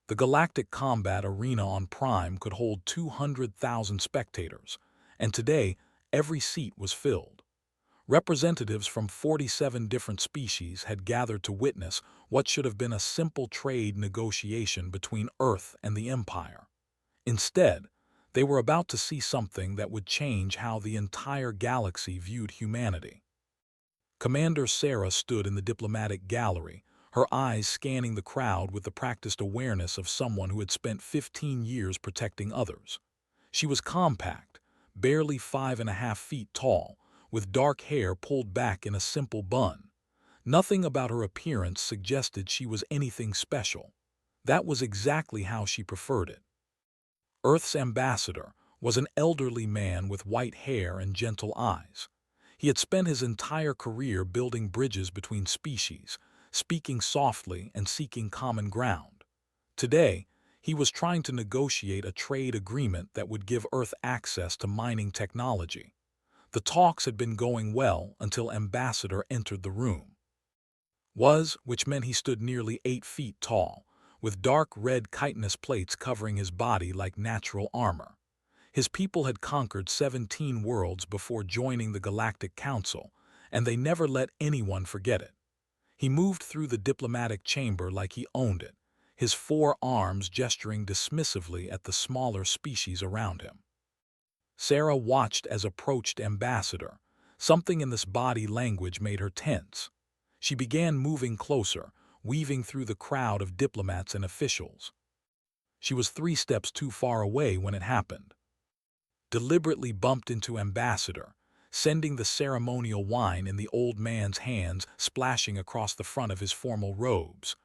The Galactic Combat Arena on Prime could hold 200,000 spectators, and today every seat was filled. Representatives from 47 different species had gathered to witness what should have been a simple trade negotiation between Earth and the Empire. Instead, they were about to see something that would change how the entire galaxy viewed humanity. Commander Sarah stood in the diplomatic gallery, her eyes scanning the crowd with the practiced awareness of someone who had spent 15 years protecting others. She was compact, barely 5.5 feet tall, with dark hair pulled back in a simple bun. Nothing about her appearance suggested she was anything special. That was exactly how she preferred it. Earth's ambassador was an elderly man with white hair and gentle eyes. He had spent his entire career building bridges between species, speaking softly and seeking common ground. Today, he was trying to negotiate a trade agreement that would give Earth access to mining technology. The talks had been going well until Ambassador entered the room. Which meant he stood nearly 8 feet tall, with dark red chitinous plates covering his body like natural armor. His people had conquered 17 worlds before joining the Galactic Council, and they never let anyone forget it. He moved through the diplomatic chamber like he owned it, his 4 arms gesturing dismissively at the smaller species around him. Sarah watched as approached Ambassador. Something in this body language made her tense. She began moving closer, weaving through the crowd of diplomats and officials. She was 3 steps too far away when it happened. Deliberately bumped into Ambassador, sending the ceremonial wine in the old man's hands splashing across the front of his formal robes.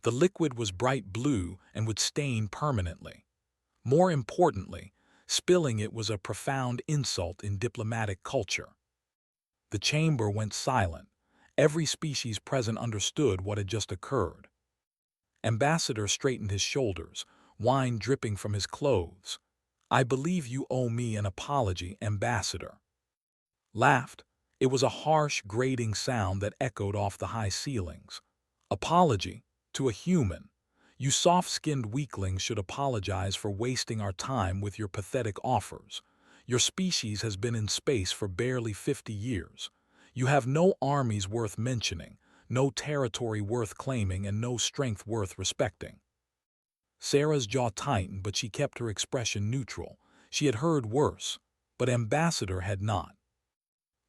The liquid was bright blue and would stain permanently. More importantly, spilling it was a profound insult in diplomatic culture. The chamber went silent. Every species present understood what had just occurred. Ambassador straightened his shoulders, wine dripping from his clothes. "I believe you owe me an apology, Ambassador." Laughed. It was a harsh, grating sound that echoed off the high ceilings. Apology? To a human? You soft-skinned weaklings should apologize for wasting our time with your pathetic offers. Your species has been in space for barely 50 years. You have no armies worth mentioning, no territory worth claiming, and no strength worth respecting. Sarah's jaw tightened, but she kept her expression neutral. She had heard worse, but Ambassador had not.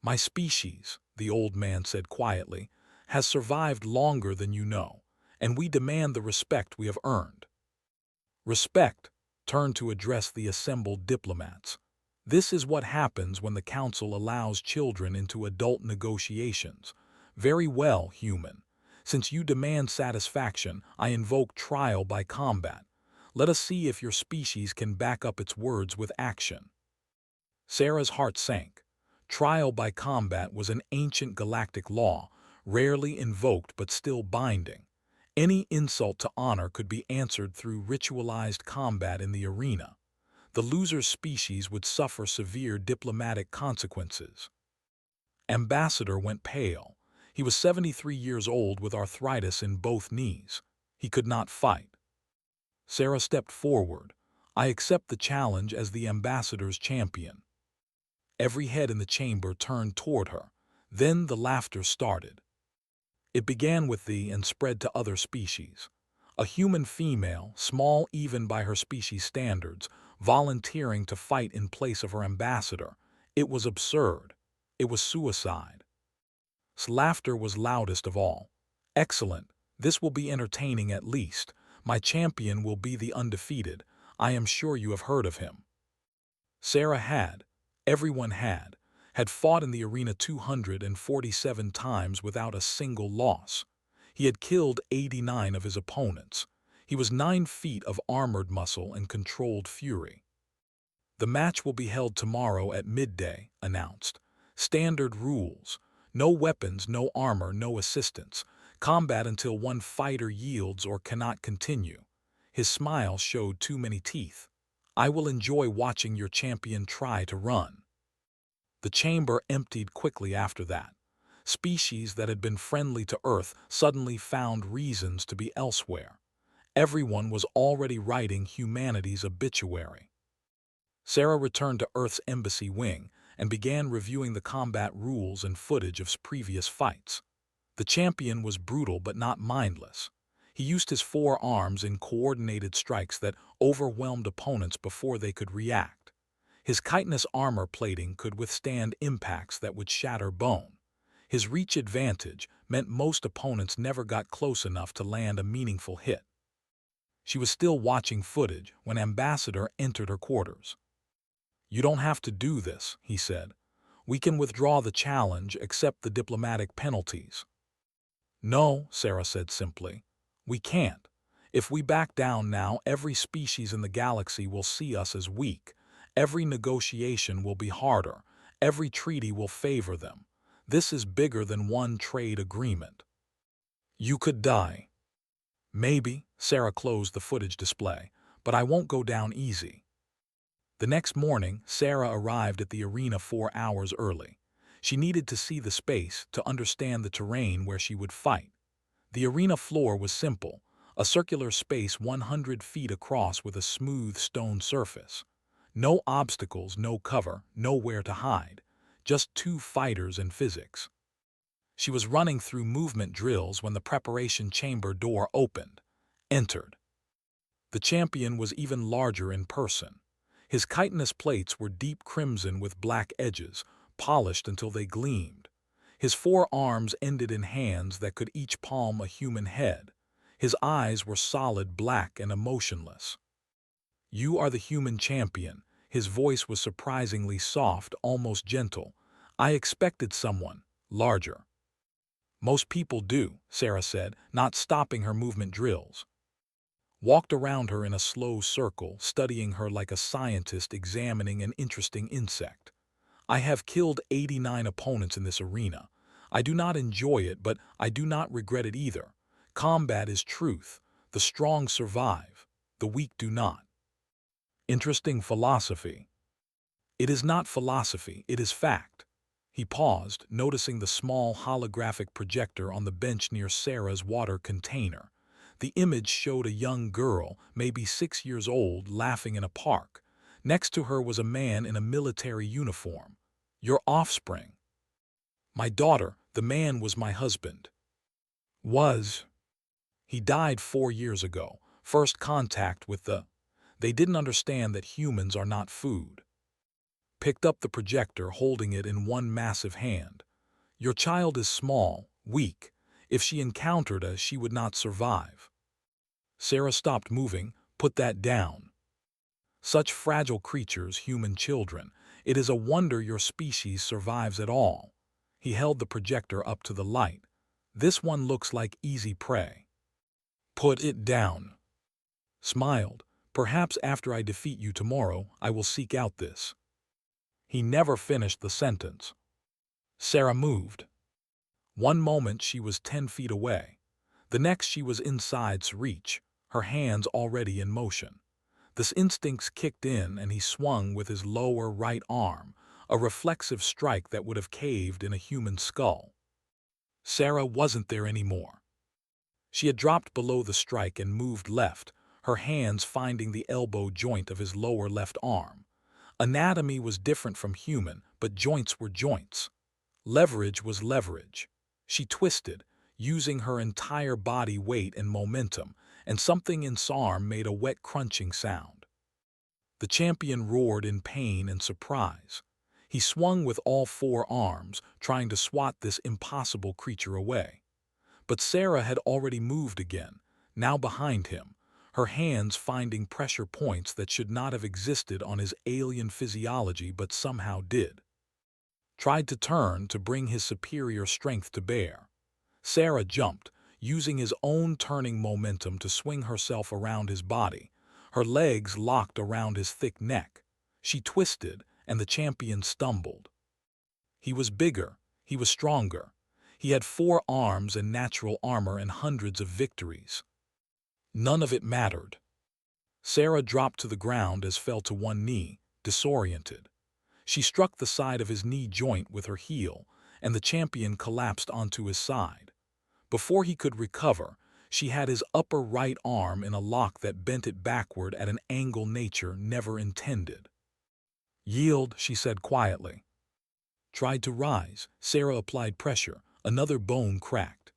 "My species," the old man said quietly, "has survived longer than you know, and we demand the respect we have earned." Respect turned to address the assembled diplomats. This is what happens when the Council allows children into adult negotiations. "Very well, human. Since you demand satisfaction, I invoke trial by combat. Let us see if your species can back up its words with action." Sarah's heart sank. Trial by combat was an ancient galactic law, rarely invoked but still binding. Any insult to honor could be answered through ritualized combat in the arena. The loser's species would suffer severe diplomatic consequences. Ambassador went pale. He was 73 years old with arthritis in both knees. He could not fight. Sarah stepped forward. "I accept the challenge as the ambassador's champion." Every head in the chamber turned toward her. Then the laughter started. It began with and spread to other species. A human female, small even by her species standards, volunteering to fight in place of her ambassador. It was absurd. It was suicide. Laughter was loudest of all. "Excellent. This will be entertaining at least. My champion will be the undefeated. I am sure you have heard of him." Sarah had. Everyone had fought in the arena 247 times without a single loss. He had killed 89 of his opponents. He was 9 feet of armored muscle and controlled fury. "The match will be held tomorrow at midday," announced. "Standard rules. No weapons, no armor, no assistance. Combat until one fighter yields or cannot continue." His smile showed too many teeth. "I will enjoy watching your champion try to run." The chamber emptied quickly after that. Species that had been friendly to Earth suddenly found reasons to be elsewhere. Everyone was already writing humanity's obituary. Sarah returned to Earth's embassy wing and began reviewing the combat rules and footage of previous fights. The champion was brutal but not mindless. He used his four arms in coordinated strikes that overwhelmed opponents before they could react. His chitinous armor plating could withstand impacts that would shatter bone. His reach advantage meant most opponents never got close enough to land a meaningful hit. She was still watching footage when Ambassador entered her quarters. "You don't have to do this," he said. "We can withdraw the challenge, accept the diplomatic penalties." "No," Sarah said simply. "We can't. If we back down now, every species in the galaxy will see us as weak. Every negotiation will be harder. Every treaty will favor them. This is bigger than one trade agreement. You could die." "Maybe," Sarah closed the footage display, "but I won't go down easy." The next morning, Sarah arrived at the arena 4 hours early. She needed to see the space to understand the terrain where she would fight. The arena floor was simple, a circular space 100 feet across with a smooth stone surface. No obstacles, no cover, nowhere to hide. Just two fighters and physics. She was running through movement drills when the preparation chamber door opened. Entered. The champion was even larger in person. His chitinous plates were deep crimson with black edges, polished until they gleamed. His four arms ended in hands that could each palm a human head. His eyes were solid black and emotionless. "You are the human champion." His voice was surprisingly soft, almost gentle. "I expected someone larger." "Most people do," Sarah said, not stopping her movement drills. Walked around her in a slow circle, studying her like a scientist examining an interesting insect. "I have killed 89 opponents in this arena. I do not enjoy it, but I do not regret it either. Combat is truth. The strong survive. The weak do not." Interesting philosophy. "It is not philosophy, it is fact." He paused, noticing the small holographic projector on the bench near Sarah's water container. The image showed a young girl, maybe 6 years old, laughing in a park. Next to her was a man in a military uniform. "Your offspring." "My daughter." "The man was my husband." "Was." "He died 4 years ago. First contact with the—" They didn't understand that humans are not food. Picked up the projector, holding it in one massive hand. "Your child is small, weak. If she encountered us, she would not survive." Sarah stopped moving. "Put that down." "Such fragile creatures, human children. It is a wonder your species survives at all." He held the projector up to the light. "This one looks like easy prey." "Put it down." Smiled. "Perhaps after I defeat you tomorrow, I will seek out this." He never finished the sentence. Sarah moved. One moment she was 10 feet away. The next she was inside's reach, her hands already in motion. The instincts kicked in and he swung with his lower right arm, a reflexive strike that would have caved in a human skull. Sarah wasn't there anymore. She had dropped below the strike and moved left, her hands finding the elbow joint of his lower left arm. Anatomy was different from human, but joints were joints. Leverage was leverage. She twisted, using her entire body weight and momentum, and something in his arm made a wet crunching sound. The champion roared in pain and surprise. He swung with all four arms, trying to swat this impossible creature away. But Sarah had already moved again, now behind him, her hands finding pressure points that should not have existed on his alien physiology but somehow did. Tried to turn to bring his superior strength to bear. Sarah jumped, using his own turning momentum to swing herself around his body, her legs locked around his thick neck. She twisted, and the champion stumbled. He was bigger, he was stronger. He had 4 arms and natural armor and hundreds of victories. None of it mattered. Sarah dropped to the ground as fell to one knee, disoriented. She struck the side of his knee joint with her heel, and the champion collapsed onto his side. Before he could recover, She had his upper right arm in a lock that bent it backward at an angle nature never intended. "Yield," she said quietly. Tried to rise. Sarah applied pressure. Another bone cracked.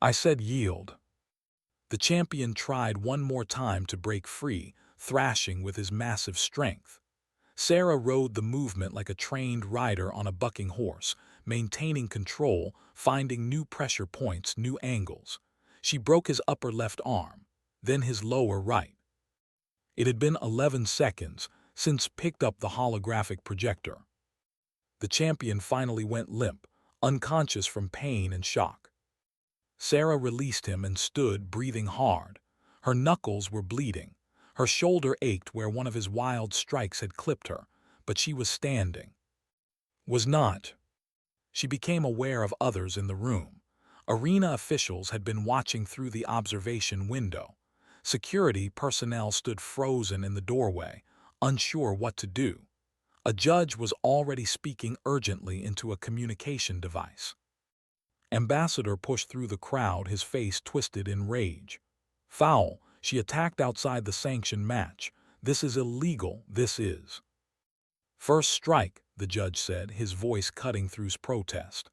"I said yield." The champion tried one more time to break free, thrashing with his massive strength. Sarah rode the movement like a trained rider on a bucking horse, maintaining control, finding new pressure points, new angles. She broke his upper left arm, then his lower right. It had been 11 seconds since picked up the holographic projector. The champion finally went limp, unconscious from pain and shock. Sarah released him and stood, breathing hard. Her knuckles were bleeding. Her shoulder ached where one of his wild strikes had clipped her, but she was standing. Was not. She became aware of others in the room. Arena officials had been watching through the observation window. Security personnel stood frozen in the doorway, unsure what to do. A judge was already speaking urgently into a communication device. Ambassador pushed through the crowd, his face twisted in rage. "Foul! She attacked outside the sanctioned match. This is illegal, this is." "First strike," the judge said, his voice cutting through protest.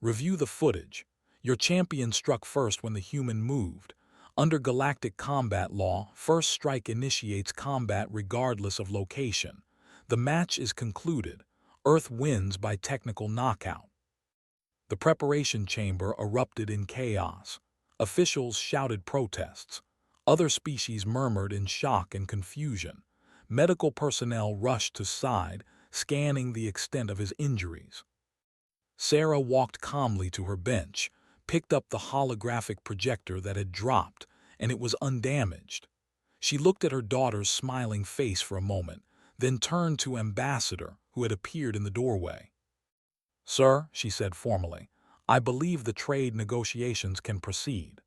"Review the footage. Your champion struck first when the human moved. Under galactic combat law, first strike initiates combat regardless of location. The match is concluded. Earth wins by technical knockout." The preparation chamber erupted in chaos. Officials shouted protests. Other species murmured in shock and confusion. Medical personnel rushed to side, scanning the extent of his injuries. Sarah walked calmly to her bench, picked up the holographic projector that had dropped, and it was undamaged. She looked at her daughter's smiling face for a moment, then turned to Ambassador, who had appeared in the doorway. "Sir," she said formally, "I believe the trade negotiations can proceed."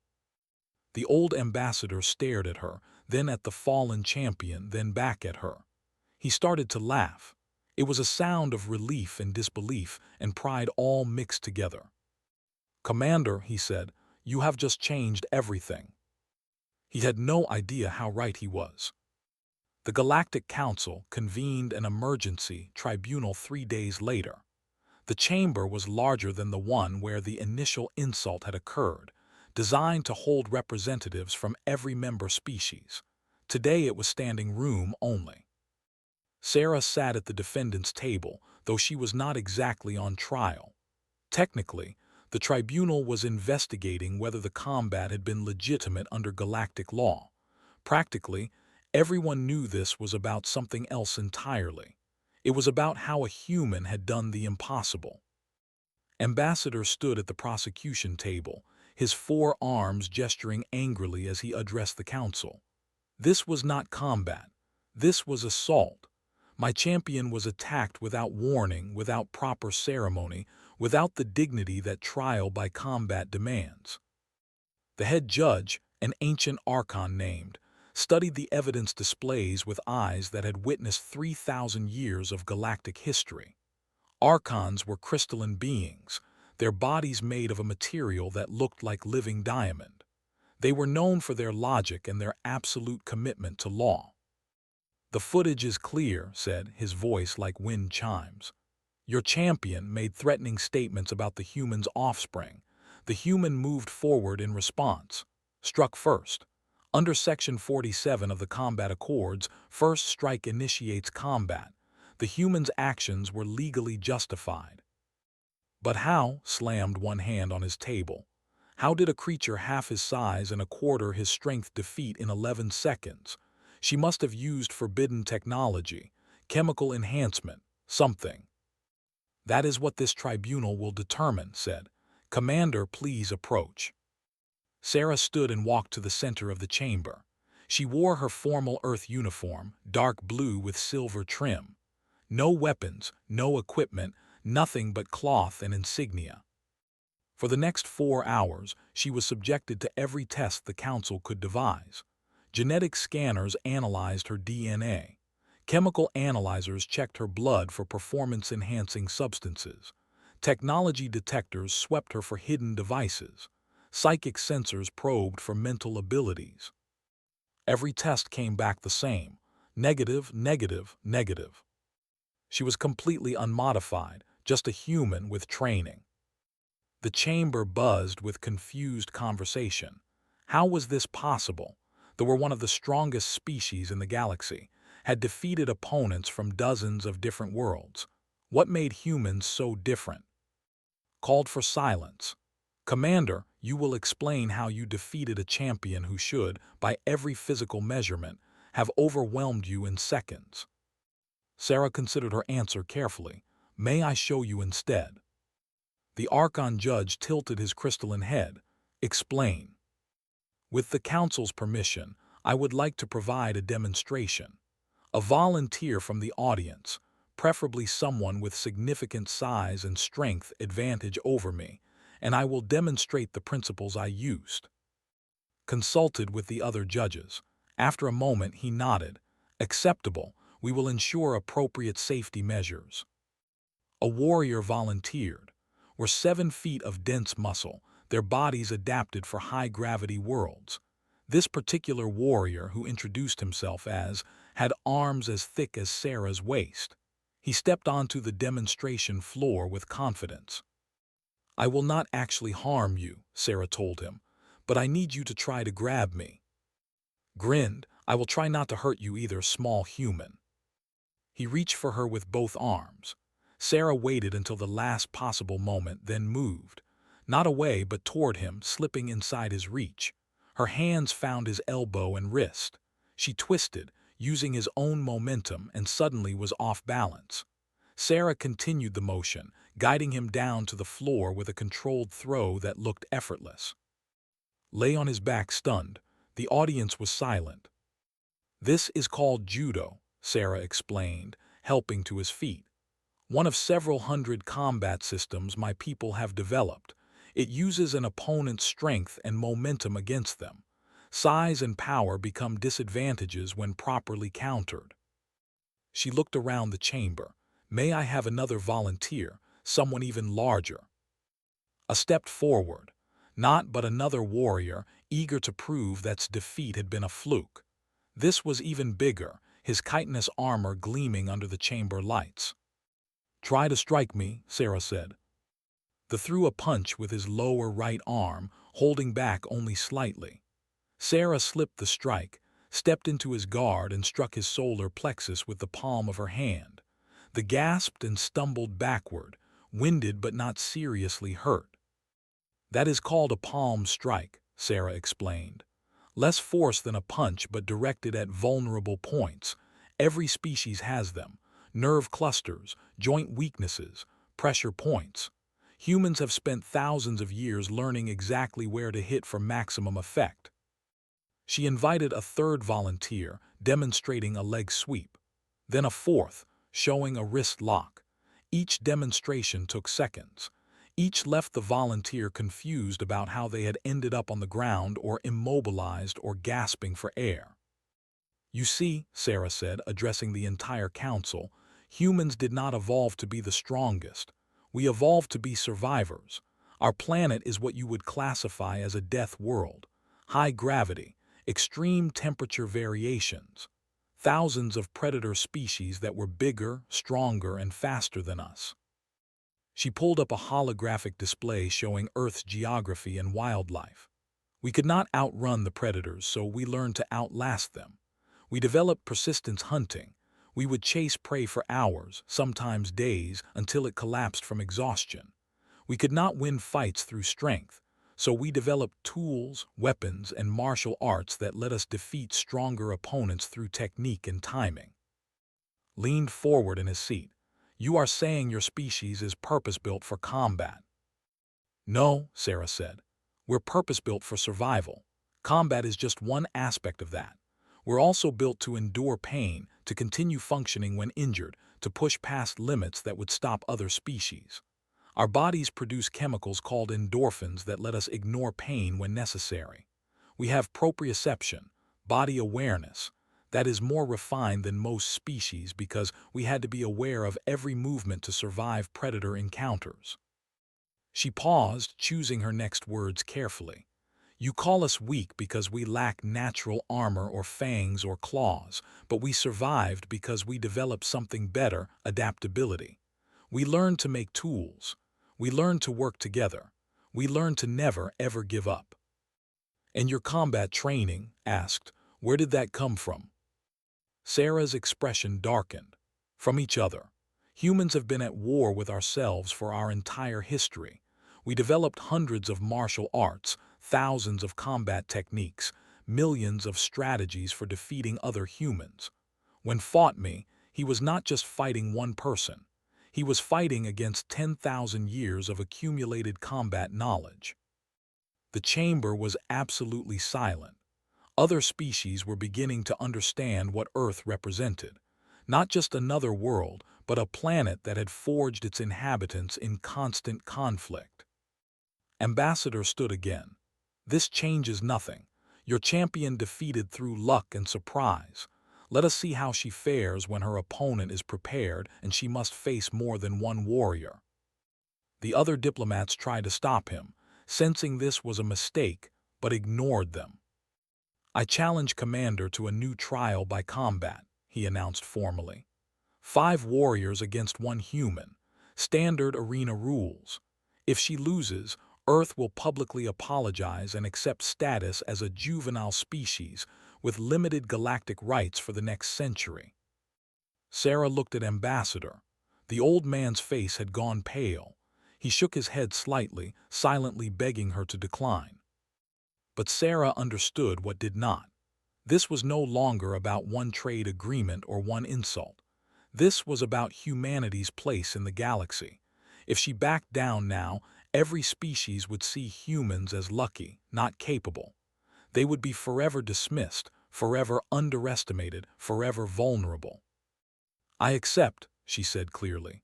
The old ambassador stared at her, then at the fallen champion, then back at her. He started to laugh. It was a sound of relief and disbelief and pride all mixed together. "Commander," he said, "you have just changed everything." He had no idea how right he was. The Galactic Council convened an emergency tribunal 3 days later. The chamber was larger than the one where the initial insult had occurred, designed to hold representatives from every member species. Today it was standing room only. Sarah sat at the defendant's table, though she was not exactly on trial. Technically, the tribunal was investigating whether the combat had been legitimate under galactic law. Practically, everyone knew this was about something else entirely. It was about how a human had done the impossible. Ambassador stood at the prosecution table, his 4 arms gesturing angrily as he addressed the council. This was not combat. This was assault. My champion was attacked without warning, without proper ceremony, without the dignity that trial by combat demands. The head judge, an ancient archon named, studied the evidence displays with eyes that had witnessed 3,000 years of galactic history. Archons were crystalline beings, their bodies made of a material that looked like living diamond. They were known for their logic and their absolute commitment to law. "The footage is clear," said, his voice like wind chimes. "Your champion made threatening statements about the human's offspring. The human moved forward in response, struck first. Under Section 47 of the Combat Accords, first strike initiates combat. The human's actions were legally justified." "But how?" slammed one hand on his table. "How did a creature half his size and a quarter his strength defeat in 11 seconds? She must have used forbidden technology, chemical enhancement, something." "That is what this tribunal will determine," said. "Commander, please approach." Sarah stood and walked to the center of the chamber. She wore her formal Earth uniform, dark blue with silver trim. No weapons, no equipment, nothing but cloth and insignia. For the next 4 hours, she was subjected to every test the council could devise. Genetic scanners analyzed her DNA. Chemical analyzers checked her blood for performance-enhancing substances. Technology detectors swept her for hidden devices. Psychic sensors probed for mental abilities. Every test came back the same: negative, negative, negative. She was completely unmodified, just a human with training. The chamber buzzed with confused conversation. How was this possible? They were one of the strongest species in the galaxy, had defeated opponents from dozens of different worlds. What made humans so different? Called for silence. Commander, you will explain how you defeated a champion who should, by every physical measurement, have overwhelmed you in seconds. Sarah considered her answer carefully. May I show you instead? The Archon judge tilted his crystalline head. Explain. With the Council's permission, I would like to provide a demonstration. A volunteer from the audience, preferably someone with significant size and strength advantage over me, and I will demonstrate the principles I used. Consulted with the other judges. After a moment, he nodded. Acceptable. We will ensure appropriate safety measures. A warrior volunteered. Were 7 feet of dense muscle, their bodies adapted for high-gravity worlds. This particular warrior, who introduced himself as, had arms as thick as Sarah's waist. He stepped onto the demonstration floor with confidence. I will not actually harm you, Sarah told him, but I need you to try to grab me. Grinned, I will try not to hurt you either, small human. He reached for her with both arms. Sarah waited until the last possible moment, then moved. Not away, but toward him, slipping inside his reach. Her hands found his elbow and wrist. She twisted, using his own momentum, and suddenly was off balance. Sarah continued the motion, guiding him down to the floor with a controlled throw that looked effortless. Lay on his back, stunned. The audience was silent. This is called judo, Sarah explained, helping to his feet. One of several hundred combat systems my people have developed. It uses an opponent's strength and momentum against them. Size and power become disadvantages when properly countered. She looked around the chamber. May I have another volunteer, someone even larger? A step forward. Not but another warrior, eager to prove that defeat had been a fluke. This was even bigger, his chitinous armor gleaming under the chamber lights. Try to strike me, Sarah said. The threw a punch with his lower right arm, holding back only slightly. Sarah slipped the strike, stepped into his guard and struck his solar plexus with the palm of her hand. The gasped and stumbled backward, winded but not seriously hurt. That is called a palm strike, Sarah explained. Less force than a punch but directed at vulnerable points. Every species has them. Nerve clusters, joint weaknesses, pressure points. Humans have spent thousands of years learning exactly where to hit for maximum effect. She invited a third volunteer, demonstrating a leg sweep. Then a fourth, showing a wrist lock. Each demonstration took seconds. Each left the volunteer confused about how they had ended up on the ground or immobilized or gasping for air. You see, Sarah said, addressing the entire council, humans did not evolve to be the strongest. We evolved to be survivors. Our planet is what you would classify as a death world. High gravity, extreme temperature variations. Thousands of predator species that were bigger, stronger, and faster than us. She pulled up a holographic display showing Earth's geography and wildlife. We could not outrun the predators, so we learned to outlast them. We developed persistence hunting. We would chase prey for hours, sometimes days, until it collapsed from exhaustion. We could not win fights through strength, so we developed tools, weapons, and martial arts that let us defeat stronger opponents through technique and timing. Leaned forward in his seat. You are saying your species is purpose-built for combat? No, Sarah said. We're purpose-built for survival. Combat is just one aspect of that. We're also built to endure pain, to continue functioning when injured, to push past limits that would stop other species. Our bodies produce chemicals called endorphins that let us ignore pain when necessary. We have proprioception, body awareness, that is more refined than most species because we had to be aware of every movement to survive predator encounters. She paused, choosing her next words carefully. You call us weak because we lack natural armor or fangs or claws, but we survived because we developed something better, adaptability. We learned to make tools. We learned to work together. We learned to never, ever give up. And your combat training, asked, where did that come from? Sarah's expression darkened. From each other. Humans have been at war with ourselves for our entire history. We developed hundreds of martial arts, thousands of combat techniques, millions of strategies for defeating other humans. When fought me, he was not just fighting one person. He was fighting against 10,000 years of accumulated combat knowledge. The chamber was absolutely silent. Other species were beginning to understand what Earth represented. Not just another world, but a planet that had forged its inhabitants in constant conflict. Ambassador stood again. This changes nothing. Your champion defeated through luck and surprise. Let us see how she fares when her opponent is prepared and she must face more than one warrior. The other diplomats tried to stop him, sensing this was a mistake, but ignored them. I challenge Commander to a new trial by combat, he announced formally. 5 warriors against 1 human. Standard arena rules. If she loses, Earth will publicly apologize and accept status as a juvenile species with limited galactic rights for the next century. Sarah looked at Ambassador. The old man's face had gone pale. He shook his head slightly, silently begging her to decline. But Sarah understood what did not. This was no longer about one trade agreement or one insult. This was about humanity's place in the galaxy. If she backed down now, every species would see humans as lucky, not capable. They would be forever dismissed, forever underestimated, forever vulnerable. I accept, she said clearly.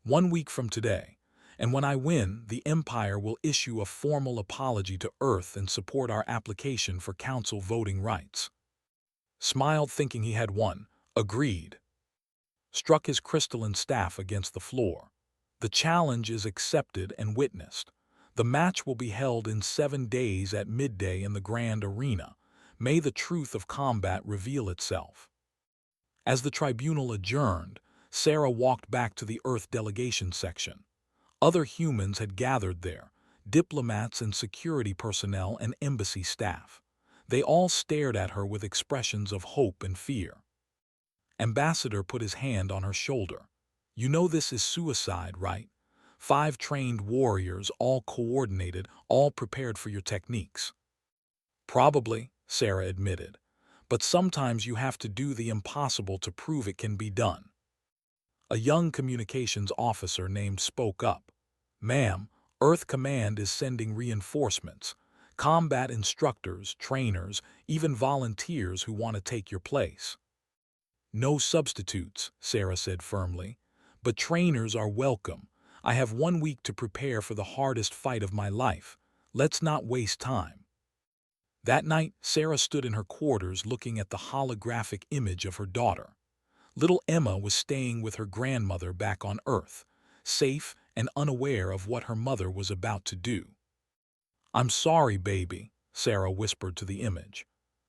1 week from today. And when I win, the Empire will issue a formal apology to Earth and support our application for council voting rights. Smiled, thinking he had won. Agreed. Struck his crystalline staff against the floor. The challenge is accepted and witnessed. The match will be held in 7 days at midday in the Grand Arena. May the truth of combat reveal itself. As the tribunal adjourned, Sarah walked back to the Earth delegation section. Other humans had gathered there, diplomats and security personnel and embassy staff. They all stared at her with expressions of hope and fear. Ambassador put his hand on her shoulder. You know this is suicide, right? 5 trained warriors, all coordinated, all prepared for your techniques. Probably, Sarah admitted. But sometimes you have to do the impossible to prove it can be done. A young communications officer named spoke up. Ma'am, Earth Command is sending reinforcements. Combat instructors, trainers, even volunteers who want to take your place. No substitutes, Sarah said firmly. But trainers are welcome. I have 1 week to prepare for the hardest fight of my life. Let's not waste time. That night, Sarah stood in her quarters looking at the holographic image of her daughter. Little Emma was staying with her grandmother back on Earth, safe and unaware of what her mother was about to do. I'm sorry, baby, Sarah whispered to the image.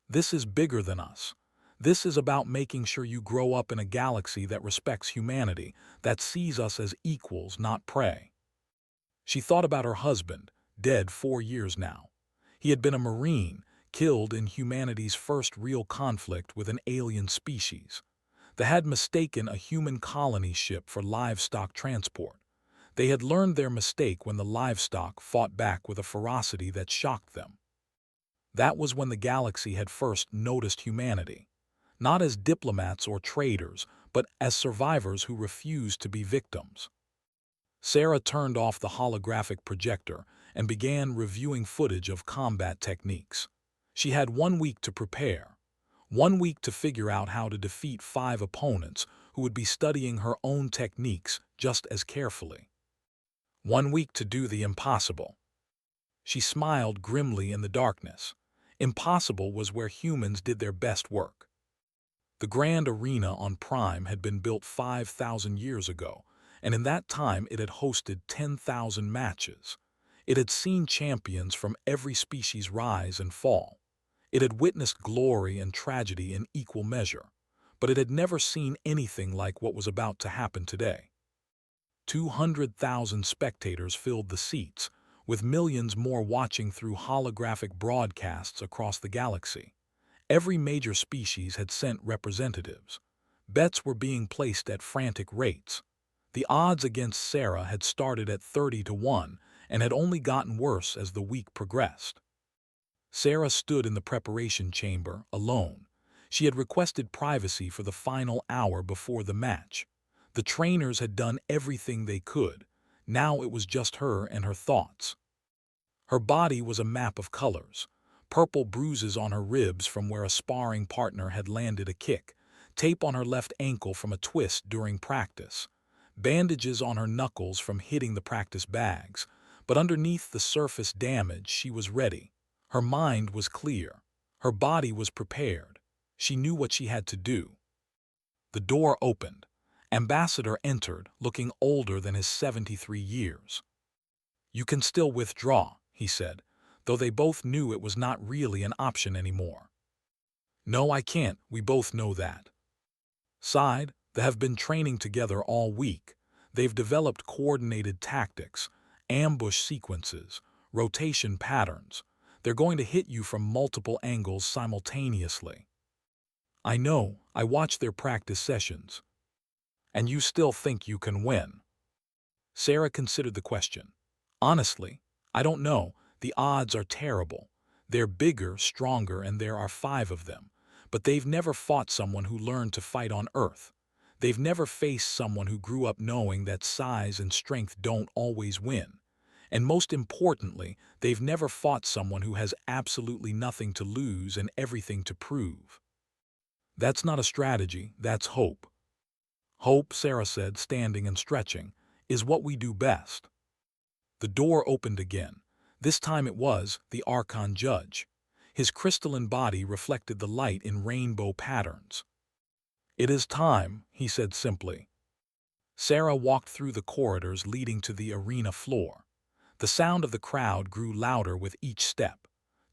This is bigger than us. This is about making sure you grow up in a galaxy that respects humanity, that sees us as equals, not prey. She thought about her husband, dead 4 years now. He had been a Marine, killed in humanity's first real conflict with an alien species. They had mistaken a human colony ship for livestock transport. They had learned their mistake when the livestock fought back with a ferocity that shocked them. That was when the galaxy had first noticed humanity, not as diplomats or traders, but as survivors who refused to be victims. Sarah turned off the holographic projector and began reviewing footage of combat techniques. She had 1 week to prepare, 1 week to figure out how to defeat 5 opponents who would be studying her own techniques just as carefully. 1 week to do the impossible. She smiled grimly in the darkness. Impossible was where humans did their best work. The Grand Arena on Prime had been built 5,000 years ago, and in that time it had hosted 10,000 matches. It had seen champions from every species rise and fall. It had witnessed glory and tragedy in equal measure, but it had never seen anything like what was about to happen today. 200,000 spectators filled the seats, with millions more watching through holographic broadcasts across the galaxy. Every major species had sent representatives. Bets were being placed at frantic rates. The odds against Sarah had started at 30 to 1 and had only gotten worse as the week progressed. Sarah stood in the preparation chamber, alone. She had requested privacy for the final hour before the match. The trainers had done everything they could. Now it was just her and her thoughts. Her body was a map of colors. Purple bruises on her ribs from where a sparring partner had landed a kick, tape on her left ankle from a twist during practice, bandages on her knuckles from hitting the practice bags, but underneath the surface damage she was ready. Her mind was clear. Her body was prepared. She knew what she had to do. The door opened. Ambassador entered, looking older than his 73 years. "You can still withdraw," he said, though they both knew it was not really an option anymore. "No, I can't, we both know that." Sighed, they have been training together all week. They've developed coordinated tactics, ambush sequences, rotation patterns. They're going to hit you from multiple angles simultaneously. "I know, I watched their practice sessions." "And you still think you can win?" Sarah considered the question. "Honestly, I don't know. The odds are terrible. They're bigger, stronger, and there are 5 of them. But they've never fought someone who learned to fight on Earth. They've never faced someone who grew up knowing that size and strength don't always win. And most importantly, they've never fought someone who has absolutely nothing to lose and everything to prove. That's not a strategy, that's hope." "Hope," Sarah said, standing and stretching, "is what we do best." The door opened again. This time it was the Archon Judge. His crystalline body reflected the light in rainbow patterns. "It is time," he said simply. Sarah walked through the corridors leading to the arena floor. The sound of the crowd grew louder with each step.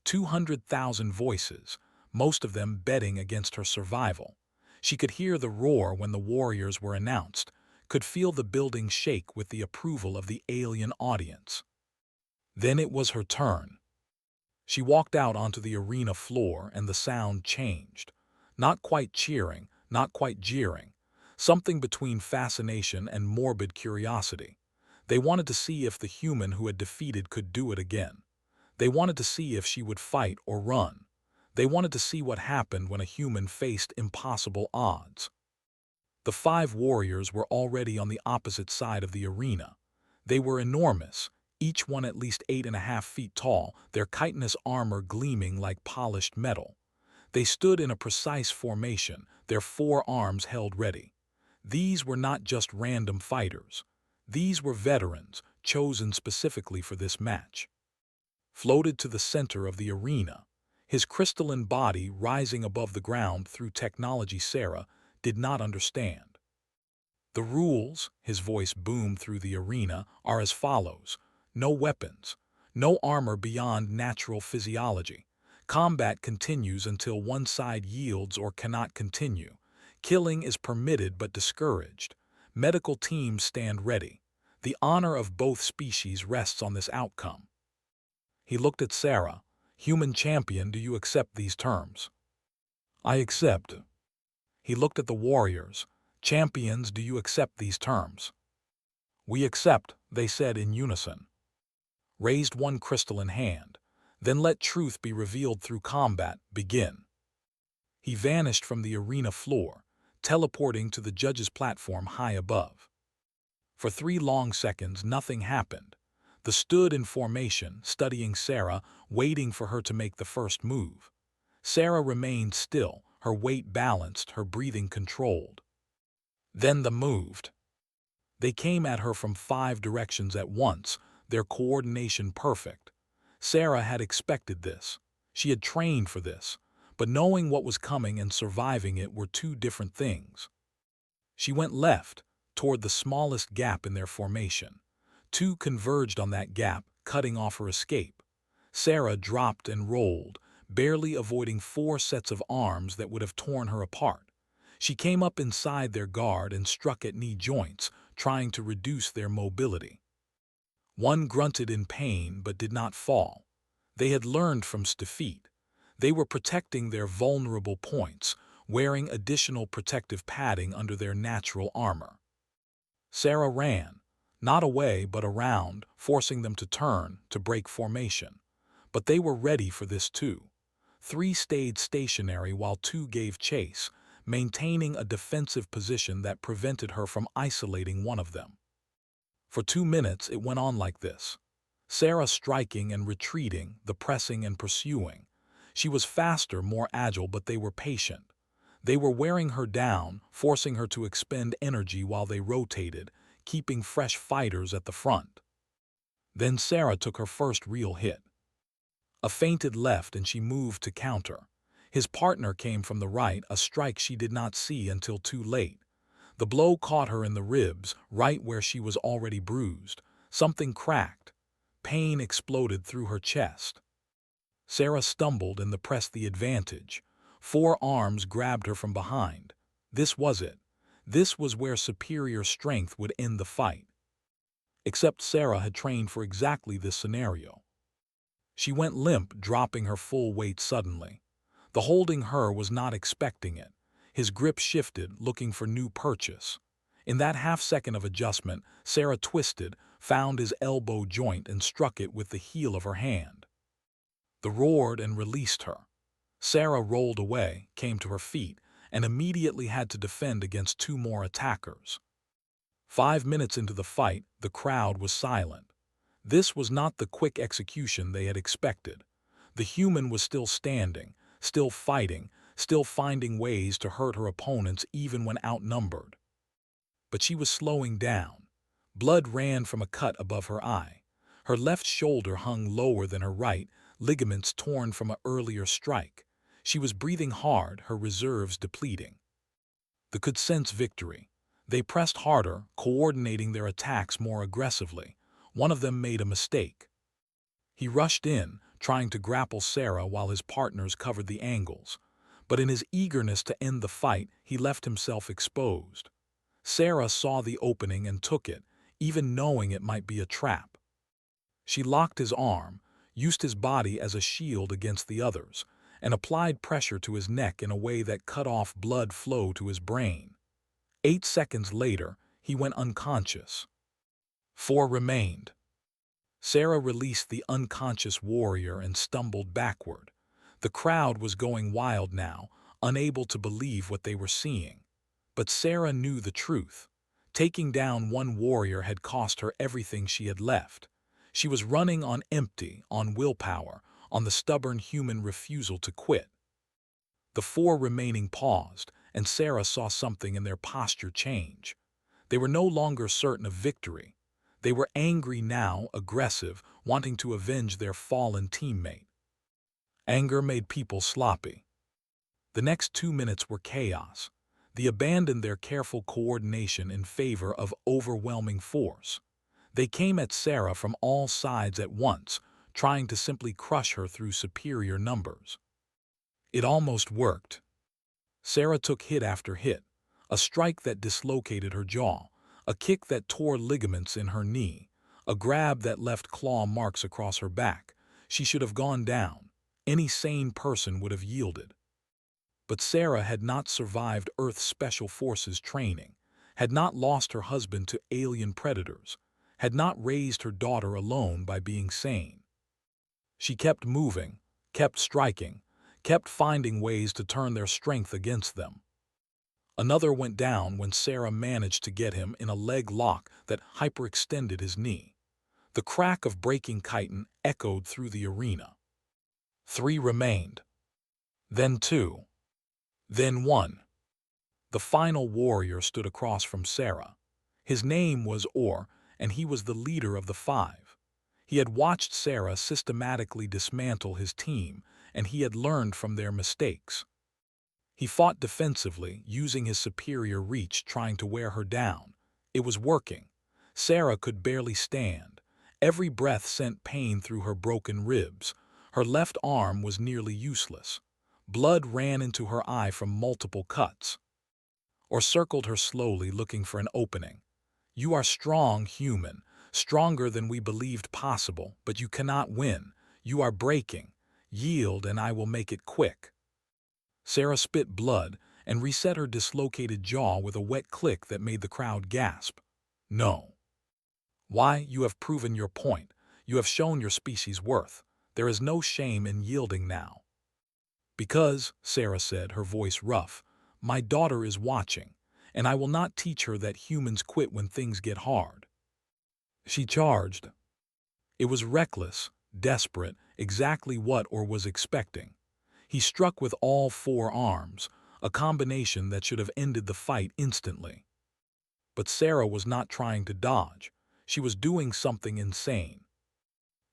200,000 voices, most of them betting against her survival. She could hear the roar when the warriors were announced, could feel the building shake with the approval of the alien audience. Then it was her turn. She walked out onto the arena floor and the sound changed. Not quite cheering, not quite jeering. Something between fascination and morbid curiosity. They wanted to see if the human who had defeated could do it again. They wanted to see if she would fight or run. They wanted to see what happened when a human faced impossible odds. The 5 warriors were already on the opposite side of the arena. They were enormous, each one at least 8.5 feet tall, their chitinous armor gleaming like polished metal. They stood in a precise formation, their 4 arms held ready. These were not just random fighters. These were veterans, chosen specifically for this match. Floated to the center of the arena, his crystalline body rising above the ground through technology Sarah did not understand. "The rules," his voice boomed through the arena, "are as follows. No weapons. No armor beyond natural physiology. Combat continues until one side yields or cannot continue. Killing is permitted but discouraged. Medical teams stand ready. The honor of both species rests on this outcome." He looked at Sarah. "Human champion, do you accept these terms?" "I accept." He looked at the warriors. "Champions, do you accept these terms?" "We accept," they said in unison. Raised one crystalline hand. "Then let truth be revealed through combat. Begin." He vanished from the arena floor, teleporting to the judge's platform high above. For 3 long seconds nothing happened. They stood in formation, studying Sarah, waiting for her to make the first move. Sarah remained still, her weight balanced, her breathing controlled. Then they moved. They came at her from 5 directions at once, their coordination perfect. Sarah had expected this. She had trained for this. But knowing what was coming and surviving it were 2 different things. She went left, toward the smallest gap in their formation. 2 converged on that gap, cutting off her escape. Sarah dropped and rolled, barely avoiding 4 sets of arms that would have torn her apart. She came up inside their guard and struck at knee joints, trying to reduce their mobility. One grunted in pain but did not fall. They had learned from defeat. They were protecting their vulnerable points, wearing additional protective padding under their natural armor. Sarah ran, not away but around, forcing them to turn, to break formation. But they were ready for this too. 3 stayed stationary while 2 gave chase, maintaining a defensive position that prevented her from isolating one of them. For 2 minutes it went on like this. Sarah striking and retreating, the pressing and pursuing. She was faster, more agile, but they were patient. They were wearing her down, forcing her to expend energy while they rotated, keeping fresh fighters at the front. Then Sarah took her first real hit. A feinted left and she moved to counter. His partner came from the right, a strike she did not see until too late. The blow caught her in the ribs, right where she was already bruised. Something cracked. Pain exploded through her chest. Sarah stumbled and pressed the advantage. 4 arms grabbed her from behind. This was it. This was where superior strength would end the fight. Except Sarah had trained for exactly this scenario. She went limp, dropping her full weight suddenly. The holding her was not expecting it. His grip shifted, looking for new purchase. In that half-second of adjustment, Sarah twisted, found his elbow joint and struck it with the heel of her hand. The roared and released her. Sarah rolled away, came to her feet, and immediately had to defend against 2 more attackers. 5 minutes into the fight, the crowd was silent. This was not the quick execution they had expected. The human was still standing, still fighting, still finding ways to hurt her opponents even when outnumbered. But she was slowing down. Blood ran from a cut above her eye. Her left shoulder hung lower than her right, ligaments torn from an earlier strike. She was breathing hard, her reserves depleting. They could sense victory. They pressed harder, coordinating their attacks more aggressively. One of them made a mistake. He rushed in, trying to grapple Sarah while his partners covered the angles. But in his eagerness to end the fight, he left himself exposed. Sarah saw the opening and took it, even knowing it might be a trap. She locked his arm, used his body as a shield against the others, and applied pressure to his neck in a way that cut off blood flow to his brain. 8 seconds later, he went unconscious. 4 remained. Sarah released the unconscious warrior and stumbled backward. The crowd was going wild now, unable to believe what they were seeing. But Sarah knew the truth. Taking down one warrior had cost her everything she had left. She was running on empty, on willpower, on the stubborn human refusal to quit. The 4 remaining paused, and Sarah saw something in their posture change. They were no longer certain of victory. They were angry now, aggressive, wanting to avenge their fallen teammate. Anger made people sloppy. The next 2 minutes were chaos. They abandoned their careful coordination in favor of overwhelming force. They came at Sarah from all sides at once, trying to simply crush her through superior numbers. It almost worked. Sarah took hit after hit, a strike that dislocated her jaw, a kick that tore ligaments in her knee, a grab that left claw marks across her back. She should have gone down. Any sane person would have yielded. But Sarah had not survived Earth's Special Forces training, had not lost her husband to alien predators, had not raised her daughter alone by being sane. She kept moving, kept striking, kept finding ways to turn their strength against them. Another went down when Sarah managed to get him in a leg lock that hyperextended his knee. The crack of breaking chitin echoed through the arena. 3 remained. Then 2. Then 1. The final warrior stood across from Sarah. His name was Or, and he was the leader of the 5. He had watched Sarah systematically dismantle his team, and he had learned from their mistakes. He fought defensively, using his superior reach, trying to wear her down. It was working. Sarah could barely stand. Every breath sent pain through her broken ribs. Her left arm was nearly useless. Blood ran into her eye from multiple cuts, or circled her slowly, looking for an opening. You are strong, human, stronger than we believed possible, but you cannot win. You are breaking. Yield, and I will make it quick. Sarah spit blood and reset her dislocated jaw with a wet click that made the crowd gasp. No. Why, you have proven your point. You have shown your species' worth. There is no shame in yielding now. Because, Sarah said, her voice rough, my daughter is watching, and I will not teach her that humans quit when things get hard. She charged. It was reckless, desperate, exactly what Or was expecting. He struck with all four arms, a combination that should have ended the fight instantly. But Sarah was not trying to dodge. She was doing something insane.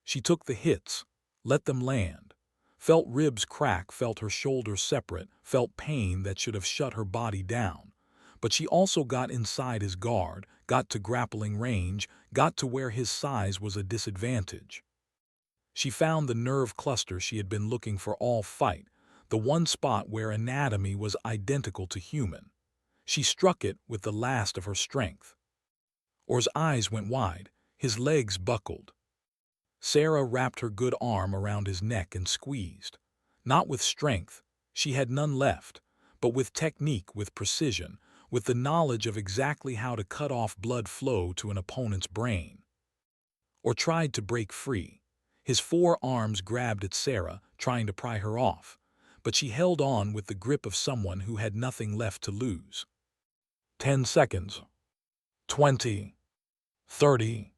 She took the hits, let them land, felt ribs crack, felt her shoulders separate, felt pain that should have shut her body down. But she also got inside his guard, got to grappling range, got to where his size was a disadvantage. She found the nerve cluster she had been looking for all fight, the one spot where anatomy was identical to human. She struck it with the last of her strength. Or's eyes went wide, his legs buckled. Sarah wrapped her good arm around his neck and squeezed. Not with strength, she had none left, but with technique, with precision, with the knowledge of exactly how to cut off blood flow to an opponent's brain. Or tried to break free. His four arms grabbed at Sarah, trying to pry her off, but she held on with the grip of someone who had nothing left to lose. 10 seconds. 20. 30.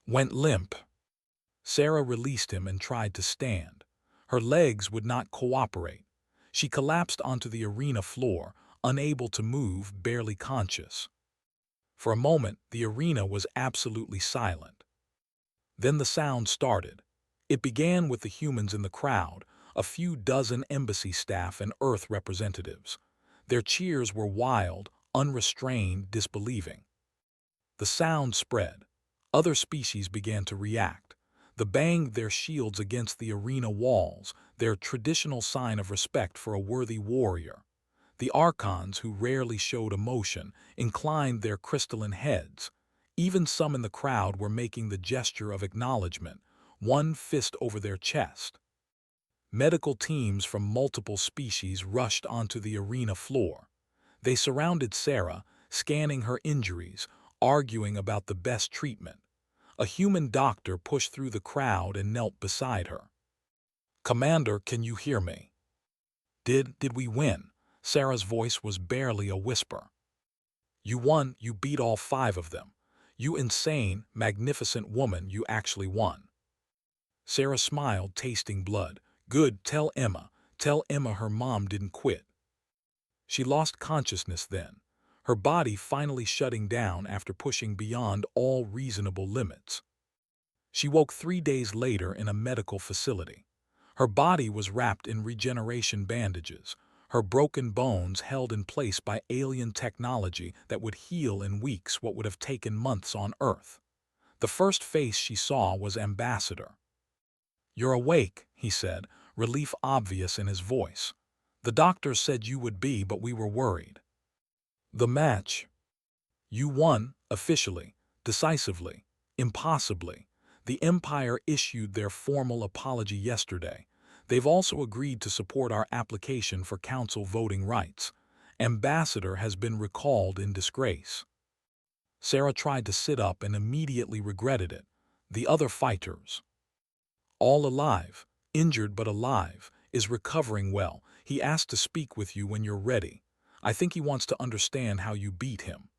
Went limp. Sarah released him and tried to stand. Her legs would not cooperate. She collapsed onto the arena floor, unable to move, barely conscious. For a moment, the arena was absolutely silent. Then the sound started. It began with the humans in the crowd, a few dozen embassy staff and Earth representatives. Their cheers were wild, unrestrained, disbelieving. The sound spread. Other species began to react. They banged their shields against the arena walls, their traditional sign of respect for a worthy warrior. The archons, who rarely showed emotion, inclined their crystalline heads. Even some in the crowd were making the gesture of acknowledgement, one fist over their chest. Medical teams from multiple species rushed onto the arena floor. They surrounded Sarah, scanning her injuries, arguing about the best treatment. A human doctor pushed through the crowd and knelt beside her. "Commander, can you hear me?" Did we win?" Sarah's voice was barely a whisper. "You won, you beat all 5 of them. You insane, magnificent woman, you actually won." Sarah smiled, tasting blood. "Good, tell Emma her mom didn't quit." She lost consciousness then, her body finally shutting down after pushing beyond all reasonable limits. She woke 3 days later in a medical facility. Her body was wrapped in regeneration bandages, her broken bones held in place by alien technology that would heal in weeks what would have taken months on Earth. The first face she saw was Ambassador. "You're awake," he said, relief obvious in his voice. "The doctors said you would be, but we were worried." "The match. You won, officially, decisively, impossibly. The Empire issued their formal apology yesterday. They've also agreed to support our application for council voting rights. Ambassador has been recalled in disgrace." Sarah tried to sit up and immediately regretted it. The other fighters. "All alive, injured but alive, is recovering well. He asked to speak with you when you're ready. I think he wants to understand how you beat him."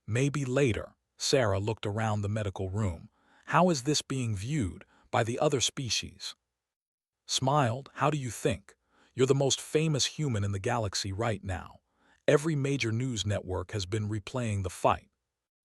"Maybe later." Sarah looked around the medical room. "How is this being viewed by the other species?" Smiled. "How do you think? You're the most famous human in the galaxy right now. Every major news network has been replaying the fight.